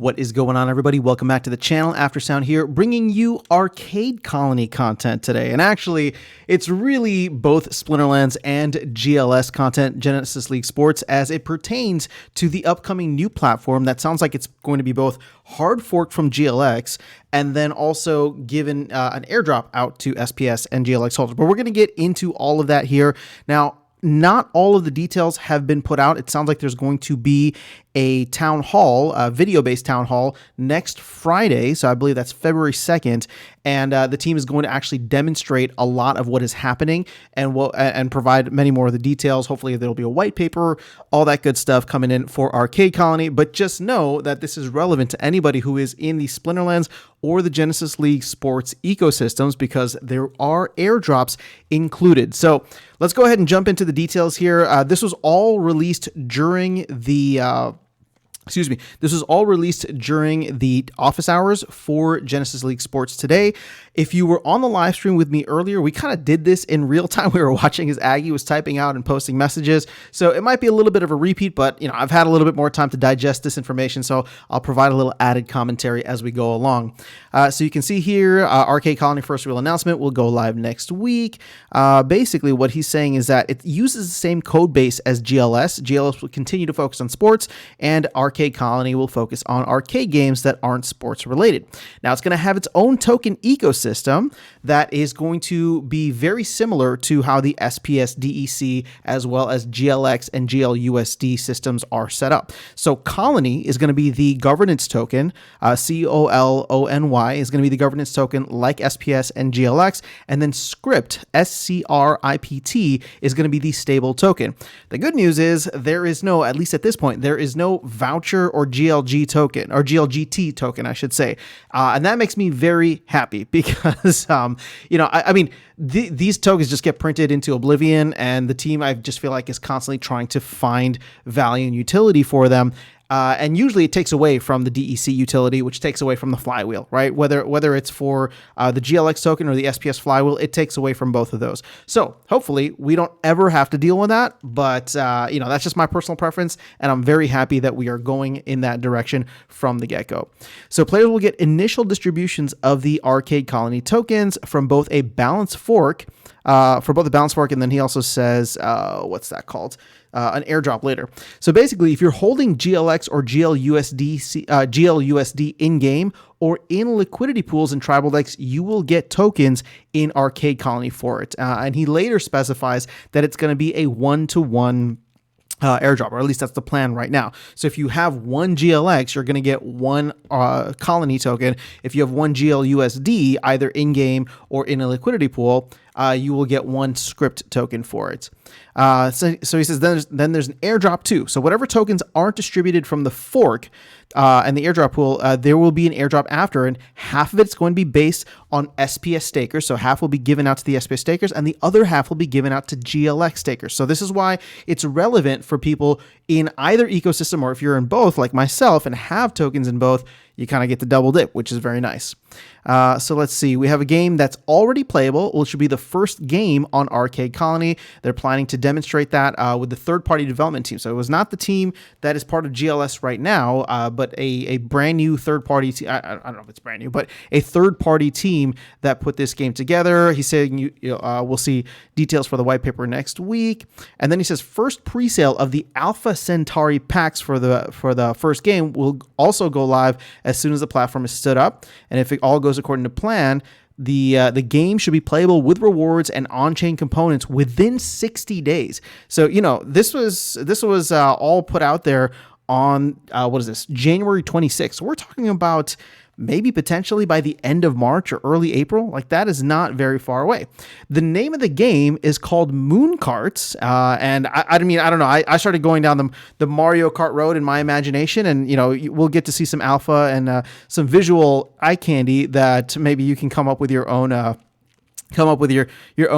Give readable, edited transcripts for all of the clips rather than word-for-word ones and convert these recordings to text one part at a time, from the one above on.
What is going on, everybody? Welcome back to the channel. Aftersound here, bringing you Arcade Colony content today. And actually, it's really both Splinterlands and GLS content, Genesis League Sports, as it pertains to the upcoming new platform that sounds like it's going to be both hard forked from GLX and then also given an airdrop out to SPS and GLX holders. But we're going to get into all of that here. Now, not all of the details have been put out. It sounds like there's going to be a town hall, a video-based town hall next Friday. So I believe that's February 2nd. And the team is going to actually demonstrate a lot of what is happening and provide many more of the details. Hopefully there'll be a white paper, all that good stuff coming in for Arcade Colony. But just know that this is relevant to anybody who is in the Splinterlands or the Genesis League Sports ecosystems because there are airdrops included. So let's go ahead and jump into the details here. This was all released during the This was all released during the office hours for Genesis League Sports today. If you were on the live stream with me earlier, we kind of did this in real time. We were watching as Aggie was typing out and posting messages. So it might be a little bit of a repeat, but I've had a little bit more time to digest this information. So I'll provide a little added commentary as we go along. So you can see here, Arcade Colony first real announcement will go live next week. Basically what he's saying is that it uses the same code base as GLS. GLS will continue to focus on sports, and Arcade Colony will focus on arcade games that aren't sports related. Now it's going to have its own token ecosystem that is going to be very similar to how the SPS DEC as well as GLX and GLUSD systems are set up. So Colony is going to be the governance token. COLONY is going to be the governance token like SPS and GLX, and then Script, SCRIPT, is going to be the stable token. The good news is there is no, at least at this point, there is no voucher or GLG token, or GLGT token, I should say. And that makes me very happy because, these tokens just get printed into oblivion, and the team, I just feel like, is constantly trying to find value and utility for them. And usually it takes away from the DEC utility, which takes away from the flywheel, right? Whether it's for the GLX token or the SPS flywheel, it takes away from both of those. So hopefully we don't ever have to deal with that. But, that's just my personal preference. And I'm very happy that we are going in that direction from the get-go. So players will get initial distributions of the Arcade Colony tokens from both a balance fork, and then he also says, what's that called? An airdrop later. So basically, if you're holding GLX or GLUSD in-game or in liquidity pools and tribal decks, you will get tokens in Arcade Colony for it. And he later specifies that it's going to be a one-to-one airdrop, or at least that's the plan right now. So if you have one GLX, you're going to get one Colony token. If you have one GLUSD, either in-game or in a liquidity pool, you will get one Script token for it. So he says then there's an airdrop too. So whatever tokens aren't distributed from the fork and the airdrop pool, there will be an airdrop after, and half of it's going to be based on SPS stakers. So half will be given out to the SPS stakers, and the other half will be given out to GLX stakers. So this is why it's relevant for people in either ecosystem, or if you're in both, like myself, and have tokens in both, you kind of get the double dip, which is very nice. So let's see. We have a game that's already playable, which will be the first game on Arcade Colony. They're planning to demonstrate that with the third-party development team. So it was not the team that is part of GLS right now, but a brand new third-party team. I don't know if it's brand new, but a third-party team that put this game together. He's saying we'll see details for the white paper next week. And then he says first pre-sale of the Alpha Centauri packs for the first game will also go live as soon as the platform is stood up. And if it all goes according to plan, the game should be playable with rewards and on-chain components within 60 days. So this was all put out there on January 26th. So we're talking about maybe potentially by the end of March or early April. Like, that is not very far away. The name of the game is called Moon Carts. And I don't know. I started going down the Mario Kart road in my imagination, and, we'll get to see some alpha and some visual eye candy that maybe you can come up with your own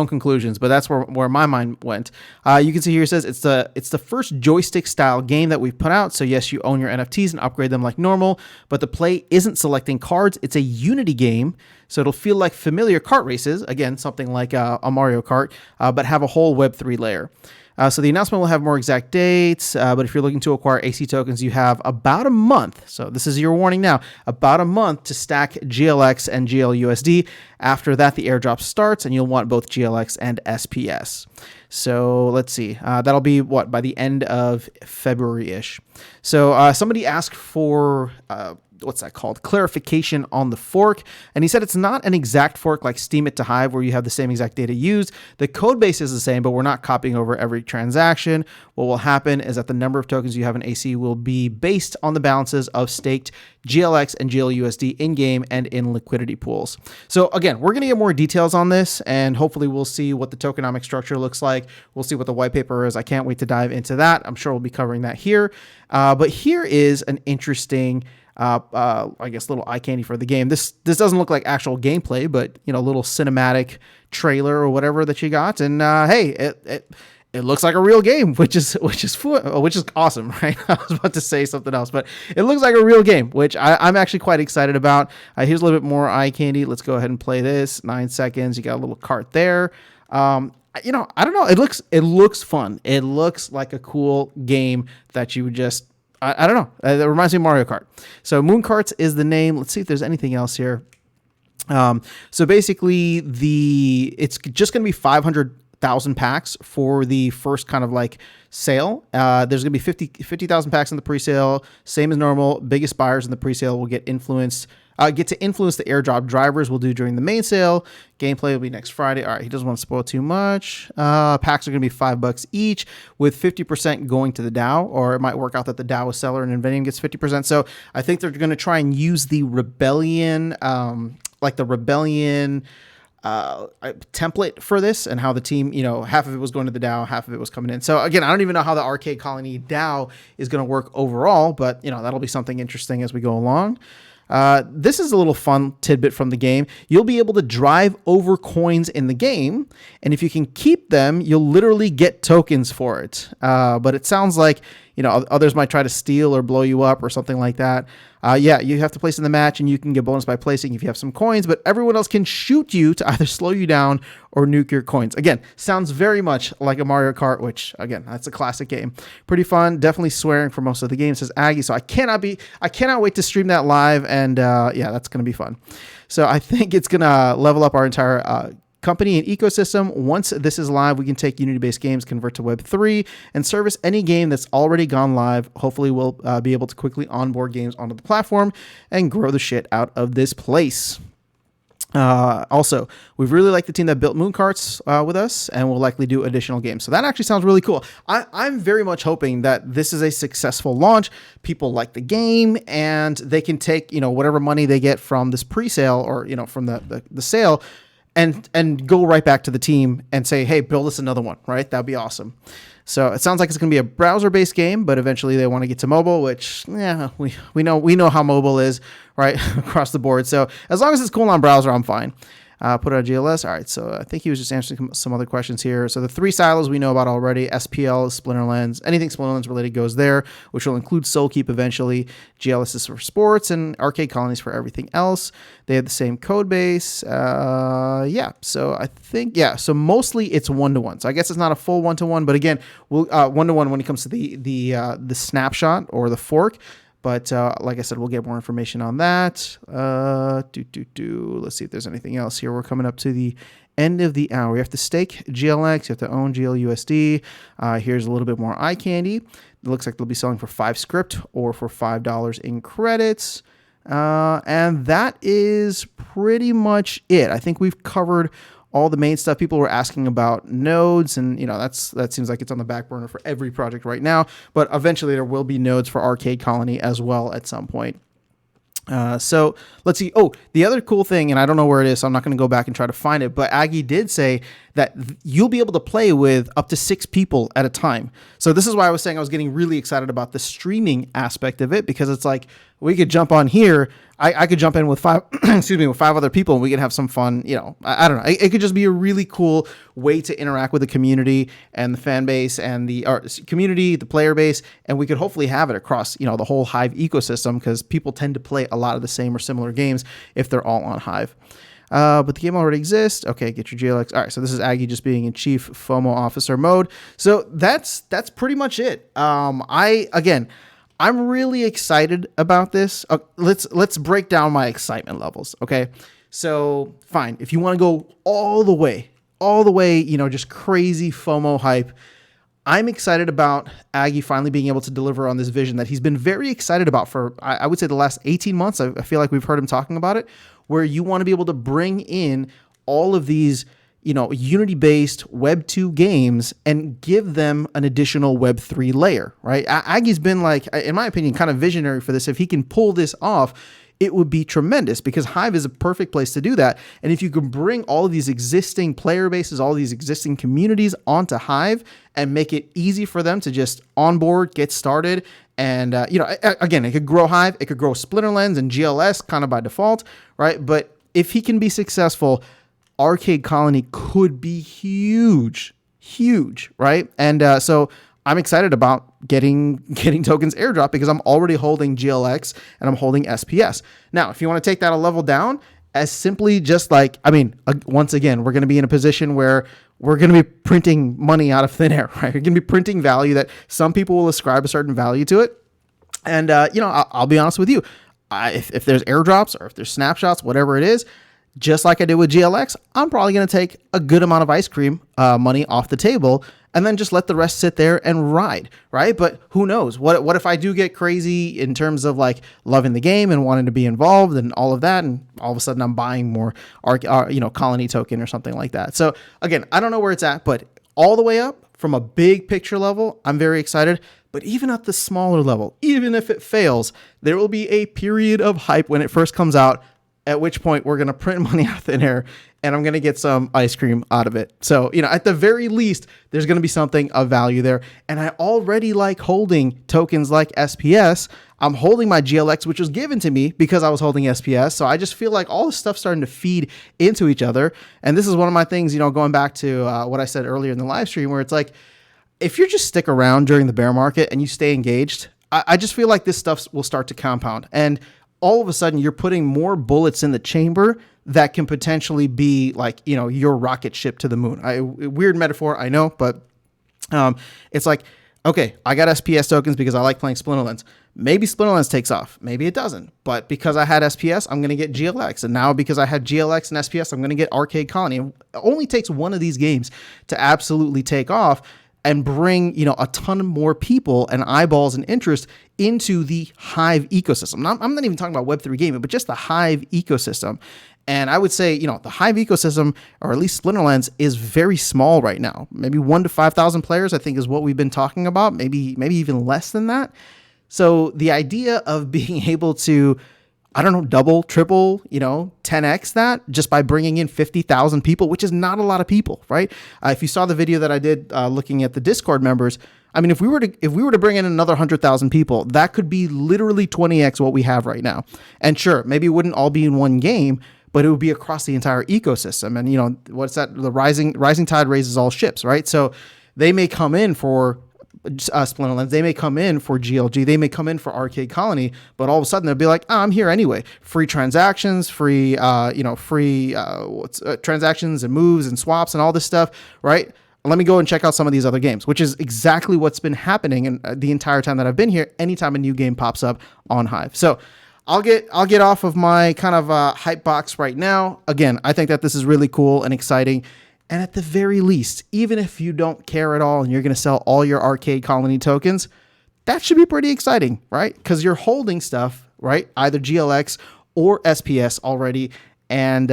conclusions, but that's where my mind went. You can see here it says it's the first joystick style game that we've put out. So yes, you own your NFTs and upgrade them like normal, but the play isn't selecting cards. It's a Unity game, so it'll feel like familiar kart races. Again, something like a Mario Kart, but have a whole Web3 layer. So the announcement will have more exact dates, but if you're looking to acquire AC tokens, you have about a month. So this is your warning now, about a month to stack GLX and GLUSD. After that, the airdrop starts, and you'll want both GLX and SPS. So let's see. That'll be by the end of February-ish. So somebody asked for what's that called? Clarification on the fork. And he said it's not an exact fork like Steam It to Hive where you have the same exact data used. The code base is the same, but we're not copying over every transaction. What will happen is that the number of tokens you have in AC will be based on the balances of staked GLX and GLUSD in-game and in liquidity pools. So again, we're going to get more details on this, and hopefully we'll see what the tokenomic structure looks like. We'll see what the white paper is. I can't wait to dive into that. I'm sure we'll be covering that here. But here is an interesting I guess little eye candy for the game. This doesn't look like actual gameplay, but a little cinematic trailer or whatever that you got. And hey, it looks like a real game, which is awesome, right? I was about to say something else, but it looks like a real game, which I'm actually quite excited about. Here's a little bit more eye candy. Let's go ahead and play this. 9 seconds. You got a little cart there. I don't know. It looks fun. It looks like a cool game that you would just. I don't know. It reminds me of Mario Kart. So Moon Carts is the name. Let's see if there's anything else here. So basically, it's just going to be 500,000 packs for the first kind of like sale. There's going to be 50,000 packs in the pre-sale, same as normal. Biggest buyers in the pre-sale will get to influence the airdrop drivers will do during the main sale. Gameplay will be next Friday. All right, he doesn't want to spoil too much. Packs are going to be $5 each, with 50% going to the DAO, or it might work out that the DAO is seller and Invenium gets 50%. So I think they're going to try and use the Rebellion, template for this, and how the team, half of it was going to the DAO, half of it was coming in. So again, I don't even know how the Arcade Colony DAO is going to work overall, but that'll be something interesting as we go along. This is a little fun tidbit from the game. You'll be able to drive over coins in the game, and if you can keep them, you'll literally get tokens for it. But it sounds like others might try to steal or blow you up or something like that. You have to place in the match, and you can get bonus by placing if you have some coins, but everyone else can shoot you to either slow you down or nuke your coins. Again, sounds very much like a Mario Kart, which again, that's a classic game. Pretty fun. Definitely swearing for most of the game, says Aggie. So I cannot wait to stream that live, and that's going to be fun. So I think it's going to level up our entire company and ecosystem. Once this is live, we can take Unity-based games, convert to Web3, and service any game that's already gone live. Hopefully, we'll be able to quickly onboard games onto the platform and grow the shit out of this place. Also, we've really liked the team that built Moon Carts with us, and we'll likely do additional games. So that actually sounds really cool. I'm very much hoping that this is a successful launch. People like the game, and they can take whatever money they get from this pre-sale or from the sale, and go right back to the team and say, hey, build us another one, right? That'd be awesome. So it sounds like it's going to be a browser-based game, but eventually they want to get to mobile, which we know how mobile is, right, across the board. So as long as it's cool on browser, I'm fine. Put it on GLS. All right, so I think he was just answering some other questions here. So the 3 silos we know about already. SPL, Splinterlands. Anything Splinterlands related goes there, which will include Soulkeep eventually. GLS is for sports, and Arcade Colonies for everything else. They have the same code base. So I think, so mostly it's 1-to-1. So I guess it's not a full 1-to-1, but again, we'll 1-to-1 when it comes to the snapshot or the fork. But like I said, we'll get more information on that. Let's see if there's anything else here. We're coming up to the end of the hour. You have to stake GLX. You have to own GLUSD. Here's a little bit more eye candy. It looks like they'll be selling for 5 script or for $5 in credits. And that is pretty much it. I think we've covered all the main stuff. People were asking about nodes, and that seems like it's on the back burner for every project right now, but eventually there will be nodes for Arcade Colony as well at some point. So let's see. Oh, the other cool thing, and I don't know where it is, so I'm not going to go back and try to find it, but Aggie did say that you'll be able to play with up to 6 people at a time. So this is why I was saying I was getting really excited about the streaming aspect of it, because it's like we could jump on here. I could jump in with 5 other people, and we could have some fun. I don't know. It could just be a really cool way to interact with the community and the fan base and the community, the player base, and we could hopefully have it across the whole Hive ecosystem, because people tend to play a lot of the same or similar games if they're all on Hive. but the game already exists. Okay, get your GLX. All right, so this is Aggie just being in Chief FOMO Officer mode. So that's pretty much it. I'm really excited about this. Let's break down my excitement levels. Okay, so fine, if you want to go all the way, just crazy FOMO hype. I'm excited about Aggie finally being able to deliver on this vision that he's been very excited about for, I would say, the last 18 months. I feel like we've heard him talking about it, where you want to be able to bring in all of these, Unity-based Web 2 games and give them an additional Web 3 layer, right? Aggie's been, like, in my opinion, kind of visionary for this. If he can pull this off, it would be tremendous, because Hive is a perfect place to do that. And if you can bring all of these existing player bases, all these existing communities onto Hive and make it easy for them to just onboard, get started, and, again, it could grow Hive, it could grow Splinterlands and GLS kind of by default, right? But if he can be successful, Arcade Colony could be huge, right? And so I'm excited about getting tokens airdrop, because I'm already holding GLX and I'm holding SPS. Now, if you want to take that a level down, as simply just like, once again, we're going to be in a position where we're going to be printing money out of thin air, right? We're going to be printing value that some people will ascribe a certain value to it. And, I'll be honest with you. If there's airdrops or if there's snapshots, whatever it is, just like I did with GLX, I'm probably going to take a good amount of ice cream money off the table and then just let the rest sit there and ride, right? But who knows? What if I do get crazy in terms of like loving the game and wanting to be involved and all of that, and all of a sudden I'm buying more, colony token or something like that. So again, I don't know where it's at, but all the way up from a big picture level, I'm very excited. But even at the smaller level, even if it fails, there will be a period of hype when it first comes out, at which point we're going to print money out of thin air and I'm going to get some ice cream out of it. So, at the very least, there's going to be something of value there. And I already like holding tokens like SPS. I'm holding my GLX, which was given to me because I was holding SPS. So I just feel like all this stuff's starting to feed into each other. And this is one of my things, going back to what I said earlier in the live stream, where it's like, if you just stick around during the bear market and you stay engaged, I just feel like this stuff will start to compound. And all of a sudden you're putting more bullets in the chamber that can potentially be like, your rocket ship to the moon. Weird metaphor, I know, but it's like, okay, I got SPS tokens because I like playing Splinterlands. Maybe Splinterlands takes off. Maybe it doesn't. But because I had SPS, I'm going to get GLX. And now because I had GLX and SPS, I'm going to get Arcade Colony. It only takes one of these games to absolutely take off and bring, a ton more people and eyeballs and interest into the Hive ecosystem. I'm not even talking about Web3 gaming, but just the Hive ecosystem. And I would say, the Hive ecosystem, or at least Splinterlands, is very small right now. Maybe 1,000 to 5,000 players, I think, is what we've been talking about. Maybe even less than that. So the idea of being able to, double, triple, 10x that just by bringing in 50,000 people, which is not a lot of people, right? If you saw the video that I did looking at the Discord members, if we were to bring in another 100,000 people, that could be literally 20x what we have right now. And sure, maybe it wouldn't all be in one game, but it would be across the entire ecosystem. And what's that? The rising tide raises all ships, right? So they may come in for Splinterlands, they may come in for GLG, they may come in for Arcade Colony, but all of a sudden they'll be like, I'm here anyway. Free transactions, free transactions and moves and swaps and all this stuff, right? Let me go and check out some of these other games, which is exactly what's been happening in the entire time that I've been here. Anytime a new game pops up on Hive, so I'll get off of my kind of hype box right now. Again, I think that this is really cool and exciting. And at the very least, even if you don't care at all and you're going to sell all your Arcade Colony tokens, that should be pretty exciting, right? Because you're holding stuff, right? Either GLX or SPS already, and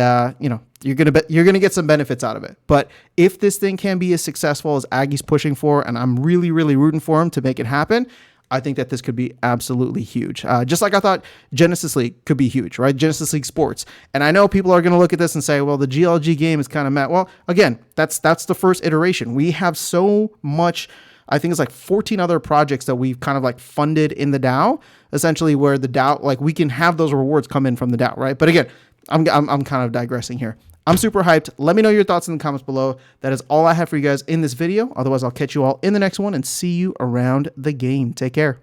you're gonna get some benefits out of it. But if this thing can be as successful as Aggie's pushing for, and I'm really, really rooting for him to make it happen, I think that this could be absolutely huge. Just like I thought Genesis League could be huge, right? Genesis League Sports. And I know people are going to look at this and say, well, the GLG game is kind of mad. Well, again, that's the first iteration. We have so much, I think it's like 14 other projects that we've kind of like funded in the DAO, essentially where the DAO, like we can have those rewards come in from the DAO, right? But again, I'm kind of digressing here. I'm super hyped. Let me know your thoughts in the comments below. That is all I have for you guys in this video. Otherwise, I'll catch you all in the next one and see you around the game. Take care.